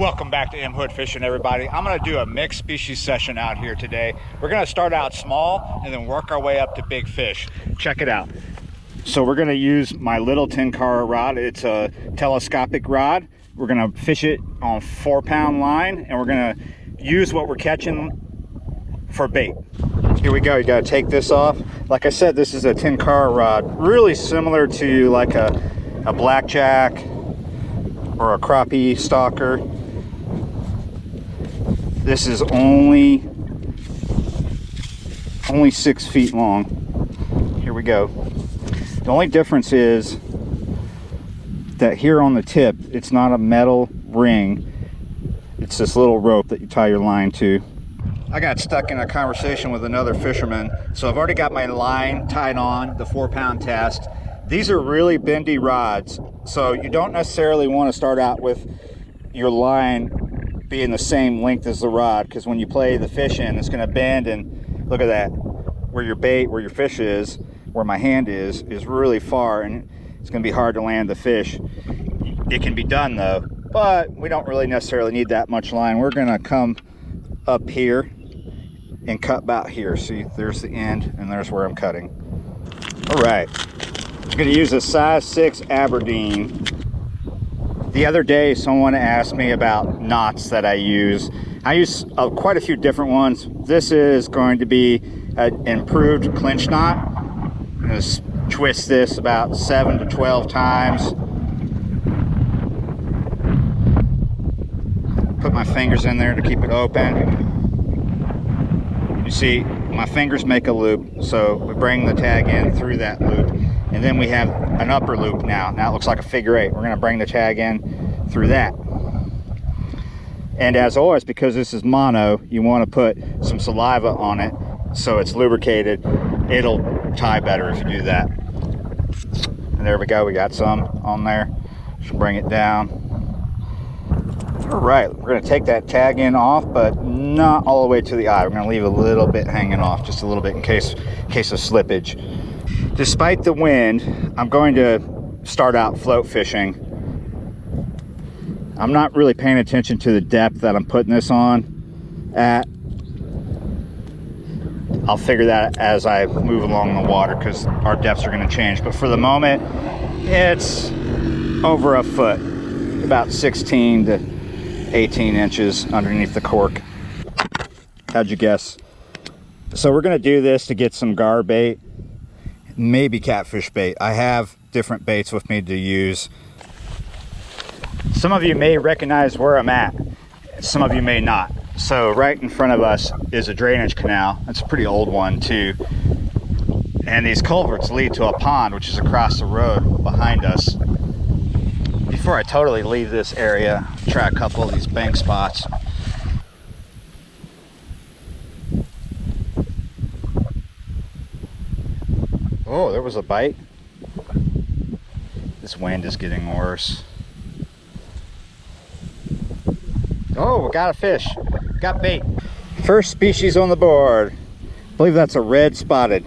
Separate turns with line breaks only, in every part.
Welcome back to M Hood Fishing, everybody. I'm going to do a mixed species session out here today. We're going to start out small and then work our way up to big fish. Check it out. So we're going to use my little 10-car rod. It's a telescopic rod. We're going to fish it on 4-pound line, and we're going to use what we're catching for bait. Here we go. You got to take this off. Like I said, this is a 10-car rod, really similar to like a blackjack or a crappie stalker. This is only 6 feet long. Here we go. The only difference is that here on the tip, it's not a metal ring. It's this little rope that you tie your line to. I got stuck in a conversation with another fisherman, so I've already got my line tied on, the 4-pound test. These are really bendy rods, so you don't necessarily want to start out with your line being the same length as the rod, because when you play the fish in, it's going to bend, and look at that. Where your bait, where your fish is, where my hand is really far, and it's going to be hard to land the fish. It can be done though, but we don't really necessarily need that much line. We're going to come up here and cut about here. See, there's the end, and there's where I'm cutting. All right, I'm going to use a size 6 Aberdeen. The other day, someone asked me about knots that I use. I use quite a few different ones. This is going to be an improved clinch knot. I'm going to twist this about 7 to 12 times. Put my fingers in there to keep it open. You see, my fingers make a loop, so we bring the tag in through that loop, and then we have an upper loop now. Now it looks like a figure 8. We're going to bring the tag in through that. And as always, because this is mono, you want to put some saliva on it so it's lubricated. It'll tie better if you do that. And there we go, we got some on there. Just bring it down. All right, we're going to take that tag in off, but not all the way to the eye. We're going to leave a little bit hanging off, just a little bit in case of slippage. Despite the wind, I'm going to start out float fishing. I'm not really paying attention to the depth that I'm putting this on at. I'll figure that as I move along the water, because our depths are going to change. But for the moment, it's over a foot, about 16 to 18 inches underneath the cork. How'd you guess? So we're going to do this to get some gar bait, maybe catfish bait. I have different baits with me to use. Some of you may recognize where I'm at. Some of you may not. So right in front of us is a drainage canal. It's a pretty old one too. And these culverts lead to a pond, which is across the road behind us. Before I totally leave this area, try a couple of these bank spots. Oh, there was a bite. This wind is getting worse. Oh, we got a fish. Got bait. First species on the board. I believe that's a red spotted.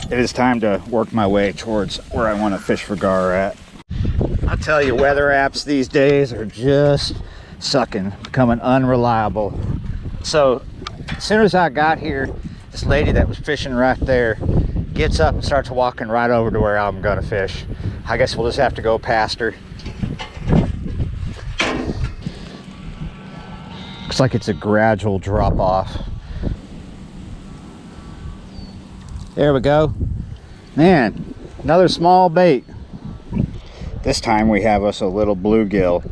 It is time to work my way towards where I want to fish for gar at. I'll tell you, weather apps these days are just sucking, becoming unreliable. So as soon as I got here, this lady that was fishing right there gets up and starts walking right over to where I'm gonna fish. I guess we'll just have to go past her. Looks like it's a gradual drop off. There we go. Man, another small bait. This time we have us a little bluegill.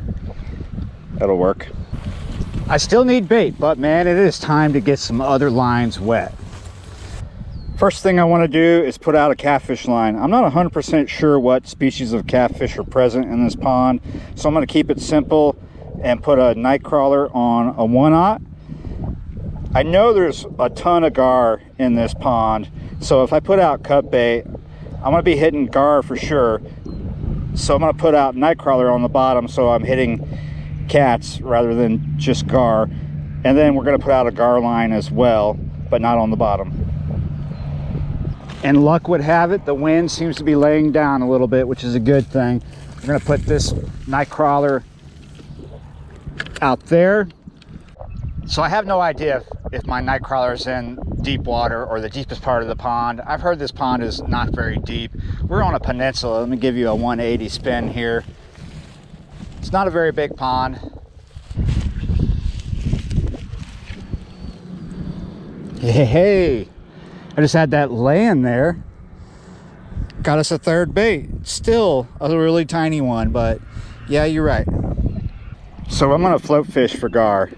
That'll work. I still need bait, but man, it is time to get some other lines wet. First thing I want to do is put out a catfish line. I'm not 100% sure what species of catfish are present in this pond, so I'm going to keep it simple and put a night crawler on a 1/0. I know there's a ton of gar in this pond, so if I put out cut bait, I'm going to be hitting gar for sure. So I'm going to put out nightcrawler on the bottom, so I'm hitting cats rather than just gar. And then we're going to put out a gar line as well, but not on the bottom. And luck would have it, the wind seems to be laying down a little bit, which is a good thing. We're going to put this nightcrawler out there. So I have no idea if my night crawler is in deep water or the deepest part of the pond. I've heard this pond is not very deep. We're on a peninsula. Let me give you a 180 spin here. It's not a very big pond. Hey, I just had that laying there. Got us a third bait. Still a really tiny one, but yeah, you're right. So I'm gonna float fish for gar.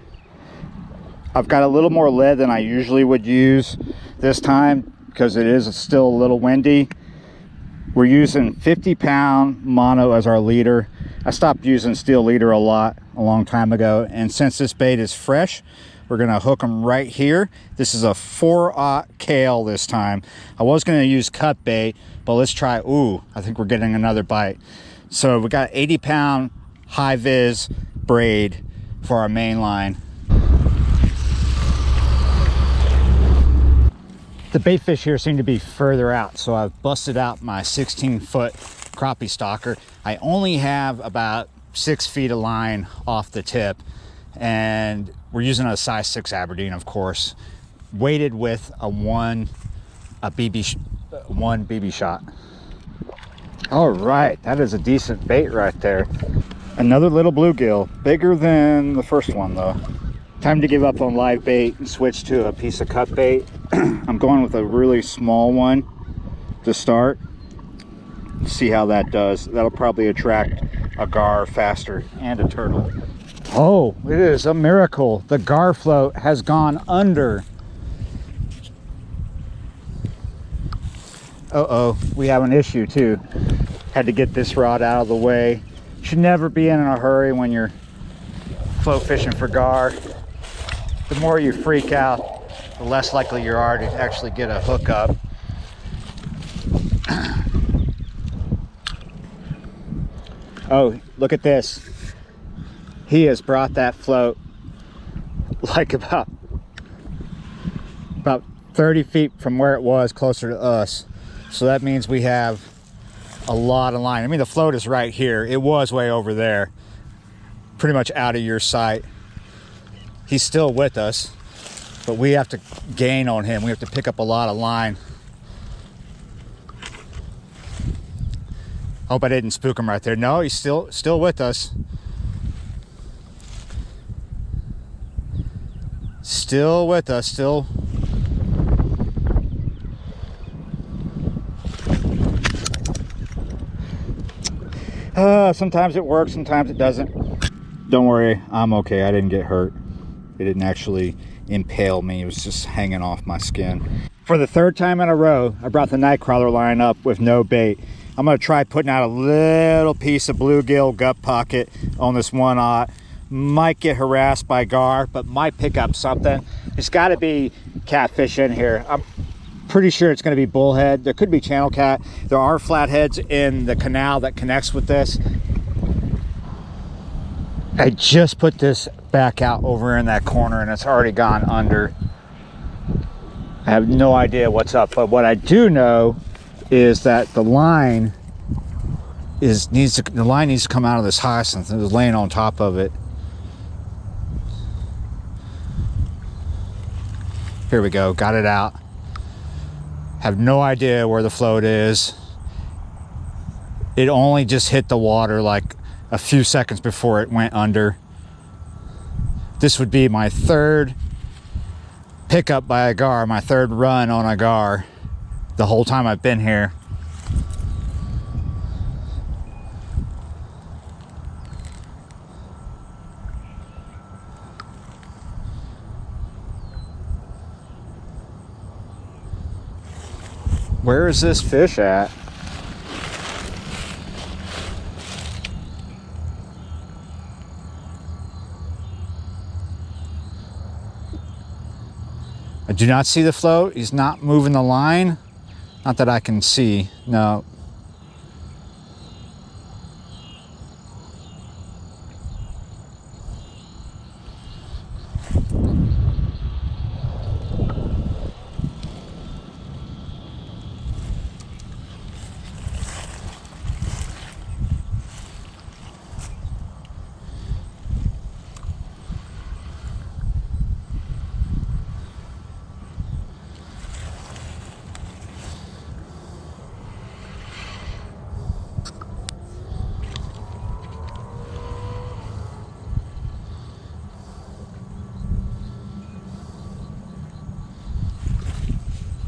I've got a little more lead than I usually would use this time because it is still a little windy. We're using 50-pound mono as our leader. I stopped using steel leader a long time ago, and since this bait is fresh, we're gonna hook them right here. This is a 4/0 Kale this time. I was gonna use cut bait, but let's try. Ooh, I think we're getting another bite. So we got 80-pound high vis braid for our main line. The bait fish here seem to be further out, so I've busted out my 16-foot crappie stalker. I only have about 6 feet of line off the tip, and we're using a size 6 Aberdeen, of course, weighted with a one BB shot. All right, that is a decent bait right there. Another little bluegill, bigger than the first one though. Time to give up on live bait and switch to a piece of cut bait. I'm going with a really small one to start. See how that does. That'll probably attract a gar faster and a turtle. Oh, it is a miracle. The gar float has gone under. Uh-oh, we have an issue too. Had to get this rod out of the way. Should never be in a hurry when you're float fishing for gar. The more you freak out, the less likely you are to actually get a hookup. Oh, look at this. He has brought that float like about 30 feet from where it was, closer to us. So that means we have a lot of line. I mean, the float is right here. It was way over there, pretty much out of your sight. He's still with us, but we have to gain on him. We have to pick up a lot of line. Hope I didn't spook him right there. No, he's still with us. Still with us, still. Sometimes it works, sometimes it doesn't. Don't worry, I'm okay. I didn't get hurt. It didn't actually impale me. It was just hanging off my skin. For the third time in a row, I brought the night crawler line up with no bait. I'm gonna try putting out a little piece of bluegill gut pocket on this 1/0. Might get harassed by gar, but might pick up something. There's gotta be catfish in here. I'm pretty sure it's gonna be bullhead. There could be channel cat. There are flatheads in the canal that connects with this. I just put this back out over in that corner and it's already gone under. I have no idea what's up, but what I do know is that the line needs to come out of this hyacinth. It was laying on top of it. Here we go, got it out. Have no idea where the float is. It only just hit the water like a few seconds before it went under. This would be my third pickup by a gar, my third run on a gar the whole time I've been here. Where is this fish at? I do not see the float. He's not moving the line. Not that I can see. No.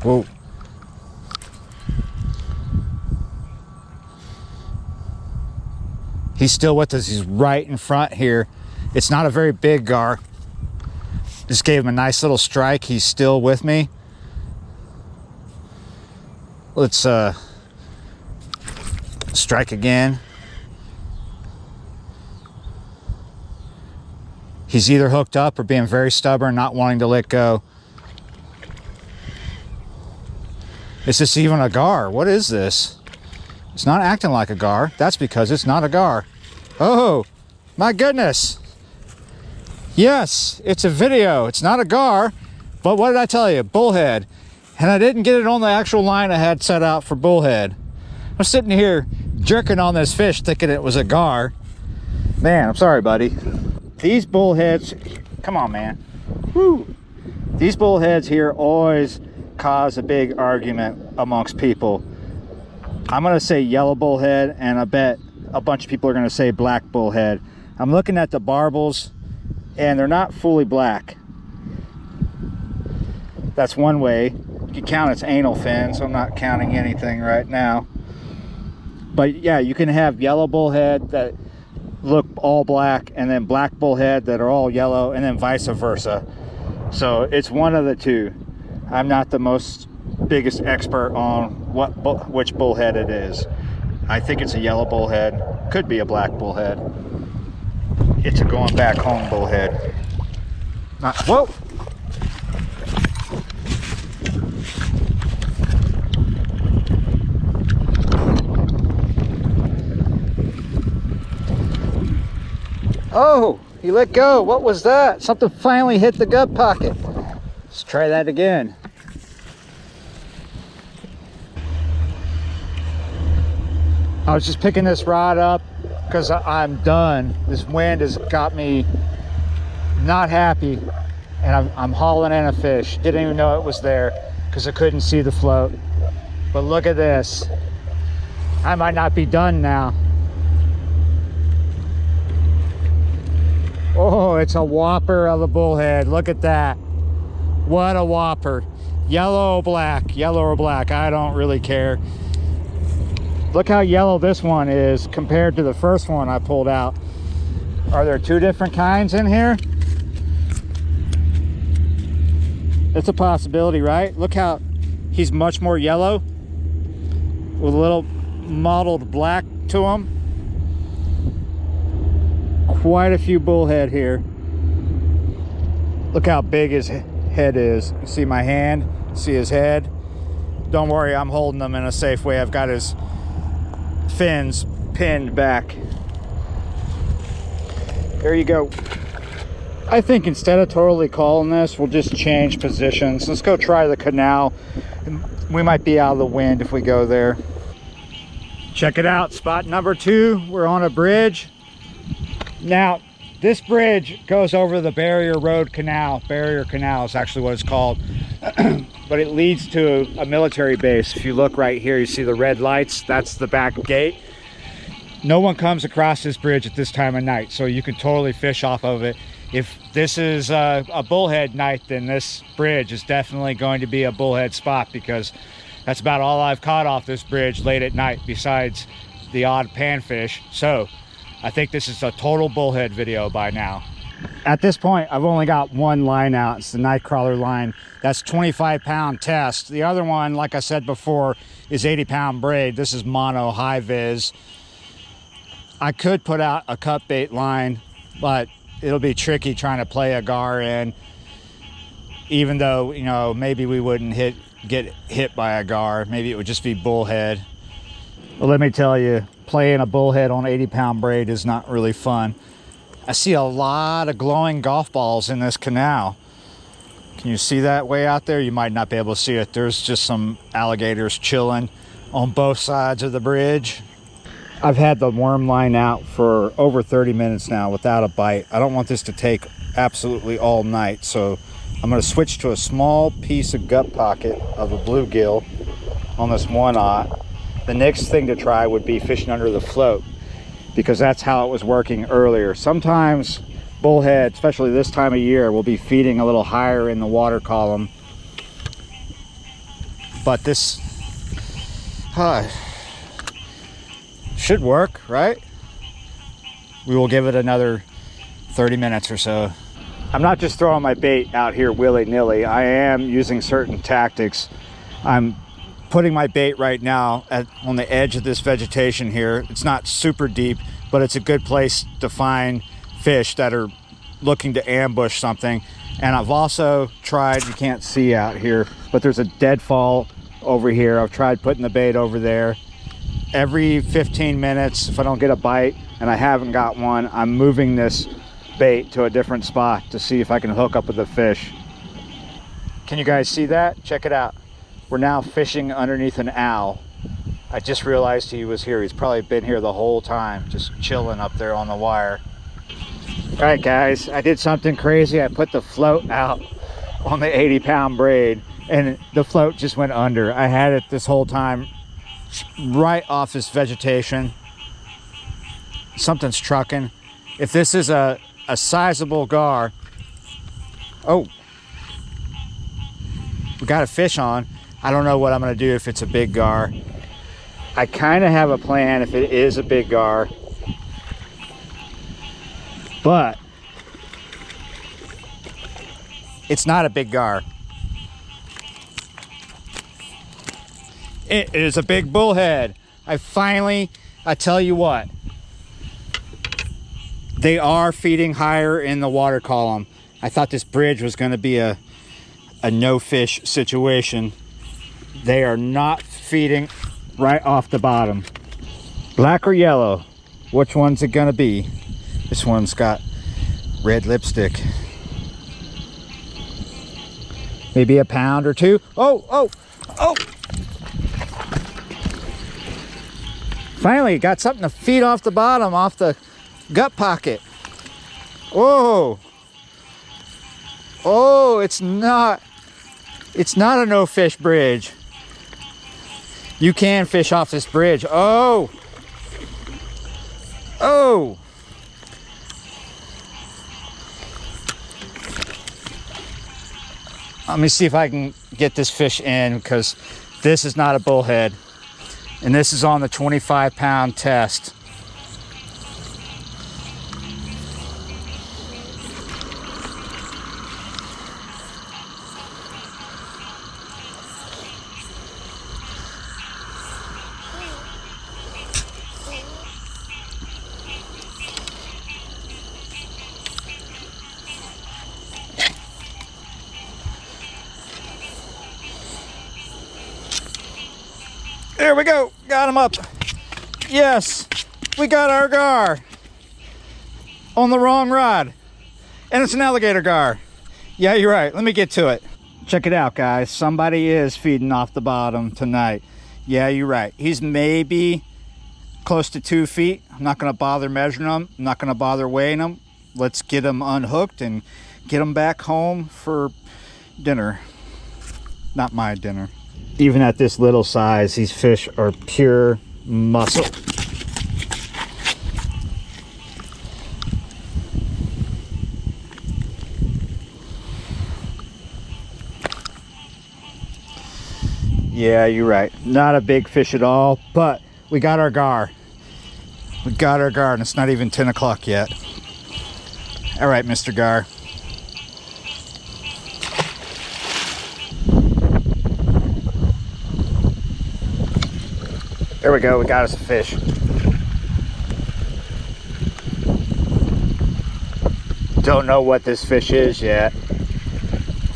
Whoa. He's still with us. He's right in front here. It's not a very big gar. Just gave him a nice little strike. He's still with me. Let's strike again. He's either hooked up or being very stubborn, not wanting to let go. Is this even a gar? What is this? It's not acting like a gar. That's because it's not a gar. Oh, my goodness. Yes, it's a video. It's not a gar, but what did I tell you? Bullhead. And I didn't get it on the actual line I had set out for bullhead. I'm sitting here jerking on this fish thinking it was a gar. Man, I'm sorry, buddy. These bullheads, come on, man. Woo. These bullheads here always cause a big argument amongst people. I'm gonna say yellow bullhead, and I bet a bunch of people are gonna say black bullhead. I'm looking at the barbels, and they're not fully black. That's one way. You can count its anal fin, so I'm not counting anything right now. But yeah, you can have yellow bullhead that look all black, and then black bullhead that are all yellow, and then vice versa. So it's one of the two. I'm not the biggest expert on which bullhead it is. I think it's a yellow bullhead, could be a black bullhead. It's a going back home bullhead. Whoa! Oh, he let go. What was that? Something finally hit the gut pocket. Let's try that again. I was just picking this rod up because I'm done. This wind has got me not happy, and I'm hauling in a fish. Didn't even know it was there because I couldn't see the float. But look at this. I might not be done now. Oh, it's a whopper of a bullhead. Look at that. What a whopper. Yellow or black, yellow or black, I don't really care. Look how yellow this one is compared to the first one I pulled out. Are there two different kinds in here? It's a possibility, right? Look how he's much more yellow with a little mottled black to him. Quite a few bullhead here. Look how big his head is. You see my hand? See his head? Don't worry, I'm holding him in a safe way. I've got his fins pinned back. There you go. I think instead of totally calling this, we'll just change positions. Let's go try the canal. We might be out of the wind if we go there. Check it out, spot number 2. We're on a bridge. Now, this bridge goes over the Barrier Road Canal. Barrier Canal is actually what it's called. But it leads to a military base. If you look right here, you see the red lights. That's the back gate. No one comes across this bridge at this time of night, so you can totally fish off of it. If this is a bullhead night, then this bridge is definitely going to be a bullhead spot, because that's about all I've caught off this bridge late at night, besides the odd panfish. So I think this is a total bullhead video by now. At this point, I've only got one line out. It's the Nightcrawler line. That's 25-pound test. The other one, like I said before, is 80-pound braid. This is mono high vis. I could put out a cut bait line, but it'll be tricky trying to play a gar in, even though, you know, maybe we wouldn't get hit by a gar. Maybe it would just be bullhead. Well, let me tell you, playing a bullhead on 80-pound braid is not really fun. I see a lot of glowing golf balls in this canal. Can you see that way out there? You might not be able to see it. There's just some alligators chilling on both sides of the bridge. I've had the worm line out for over 30 minutes now without a bite. I don't want this to take absolutely all night, so I'm going to switch to a small piece of gut pocket of a bluegill on this 1/0. The next thing to try would be fishing under the float, because that's how it was working earlier. Sometimes bullhead, especially this time of year, will be feeding a little higher in the water column. but this should work, right? We will give it another 30 minutes or so. I'm not just throwing my bait out here willy-nilly. I am using certain tactics. I'm putting my bait right now on the edge of this vegetation here. It's not super deep, but it's a good place to find fish that are looking to ambush something. And I've also tried, you can't see out here, but there's a deadfall over here. I've tried putting the bait over there. Every 15 minutes, if I don't get a bite, and I haven't got one, I'm moving this bait to a different spot to see if I can hook up with a fish. Can you guys see that? Check it out. We're now fishing underneath an owl. I just realized he was here. He's probably been here the whole time, just chilling up there on the wire. All right, guys, I did something crazy. I put the float out on the 80-pound braid, and the float just went under. I had it this whole time right off this vegetation. Something's trucking. If this is a sizable gar, oh, we got a fish on. I don't know what I'm gonna do if it's a big gar. I kind of have a plan if it is a big gar, but it's not a big gar. It is a big bullhead. I tell you what, they are feeding higher in the water column. I thought this bridge was going to be a no fish situation. They are not feeding right off the bottom. Black or yellow? Which one's it going to be? This one's got red lipstick. Maybe a pound or two. Oh! Finally got something to feed off the bottom, off the gut pocket. Oh, it's not a no fish bridge. You can fish off this bridge. Oh, let me see if I can get this fish in, because this is not a bullhead, and this is on the 25-pound test. There we go, got him up. Yes, we got our gar on the wrong rod, and it's an alligator gar. Yeah, you're right, let me get to it. Check it out, guys. Somebody is feeding off the bottom tonight. Yeah, you're right. He's maybe close to 2 feet. I'm not gonna bother measuring him. I'm not gonna bother weighing him. Let's get him unhooked and get him back home for dinner. Not my dinner. Even at this little size, these fish are pure muscle. Yeah, you're right. Not a big fish at all, but we got our gar. We got our gar, and it's not even 10 o'clock yet. All right, Mr. Gar. There we go, we got us a fish. Don't know what this fish is yet,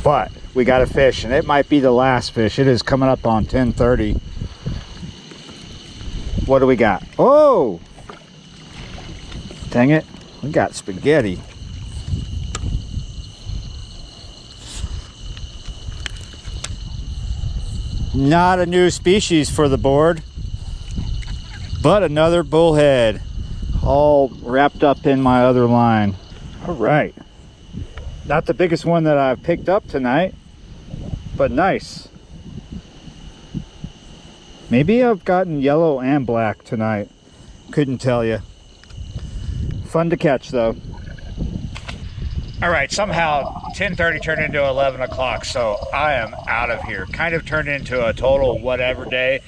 but we got a fish, and it might be the last fish. It is coming up on 10:30. What do we got? Oh! Dang it, we got spaghetti. Not a new species for the board, but another bullhead, all wrapped up in my other line. All right, not the biggest one that I've picked up tonight, but nice. Maybe I've gotten yellow and black tonight, couldn't tell you. Fun to catch though. All right, somehow 10:30 turned into 11 o'clock, so I am out of here. Kind of turned into a total whatever day,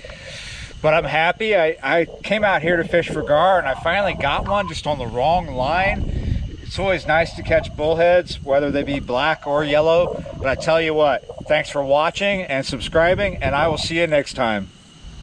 but I'm happy. I came out here to fish for gar, and I finally got one just on the wrong line. It's always nice to catch bullheads, whether they be black or yellow, but I tell you what, thanks for watching and subscribing, and I will see you next time.